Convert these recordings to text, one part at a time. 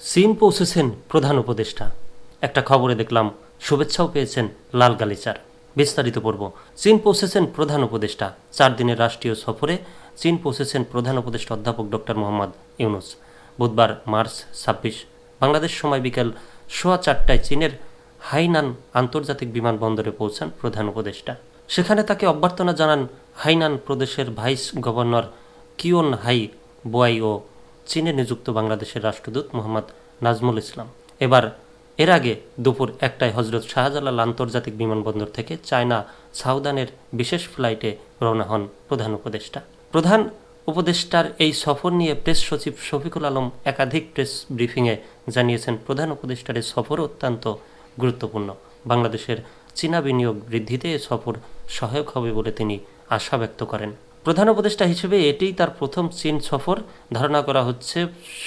চীন পৌঁছেছেন প্রধান উপদেষ্টা। একটা খবরে দেখলাম শুভেচ্ছাও পেয়েছেন লাল গালিচার। বিস্তারিত পড়ব। চীন পৌঁছেছেন প্রধান উপদেষ্টা। 4 দিনের রাষ্ট্রীয় সফরে চীন পৌঁছেছেন প্রধান উপদেষ্টা অধ্যাপক ডক্টর মোহাম্মদ ইউনুস। বুধবার মার্চ 26 বাংলাদেশ সময় বিকেল 4:15 চীনের হাইনান আন্তর্জাতিক বিমানবন্দরে পৌঁছান প্রধান উপদেষ্টা। সেখানে তাকে অভ্যর্থনা জানান হাইনান প্রদেশের ভাইস গভর্নর কিওন হাই বোয়াই ও চীনে নিযুক্ত বাংলাদেশের রাষ্ট্রদূত মোহাম্মদ নাজমুল ইসলাম। এর আগে দুপুর 1টায় হজরত শাহজালাল আন্তর্জাতিক বিমানবন্দর থেকে চায়না সাউদানের বিশেষ ফ্লাইটে রওনা হন প্রধান উপদেষ্টা। প্রধান উপদেষ্টার এই সফর নিয়ে প্রেস সচিব শফিকুল আলম একাধিক প্রেস ব্রিফিংয়ে জানিয়েছেন, প্রধান উপদেষ্টার এই সফর অত্যন্ত গুরুত্বপূর্ণ। বাংলাদেশের চীনা বিনিয়োগ বৃদ্ধিতে এ সফর সহায়ক হবে বলে তিনি আশা ব্যক্ত করেন। প্রধান উপদেষ্টা হিসেবে এটিই তার প্রথম চীন সফর। ধারণা করা হচ্ছে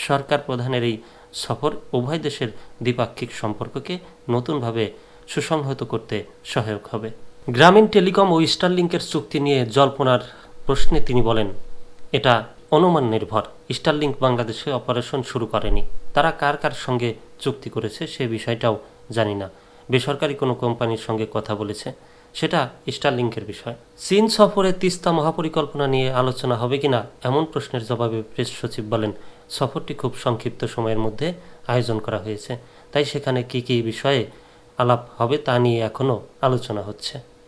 সরকার প্রধানের এই সফর উভয় দেশের দ্বিপাক্ষিক সম্পর্ককে নতুনভাবে সুসংহত করতে সহায়ক হবে। গ্রামীণ টেলিকম ও স্টারলিংকের চুক্তি নিয়ে জল্পনার প্রশ্নে তিনি বলেন, এটা অনুমান নির্ভর। স্টারলিংক বাংলাদেশে অপারেশন শুরু করেনি। তারা কার কার সঙ্গে চুক্তি করেছে সে বিষয়টাও জানি না। বেসরকারি কোনো কোম্পানির সঙ্গে কথা বলেছে, সেটা স্টারলিংকের বিষয়। চীন সফরে তিস্তা মহাপরিকল্পনা নিয়ে আলোচনা হবে কিনা এমন প্রশ্নের জবাবে প্রেস সচিব বলেন, সফরটি খুব সংক্ষিপ্ত সময়ের মধ্যে আয়োজন করা হয়েছে, তাই সেখানে কী কী বিষয়ে আলাপ হবে তা নিয়ে এখনও আলোচনা হচ্ছে।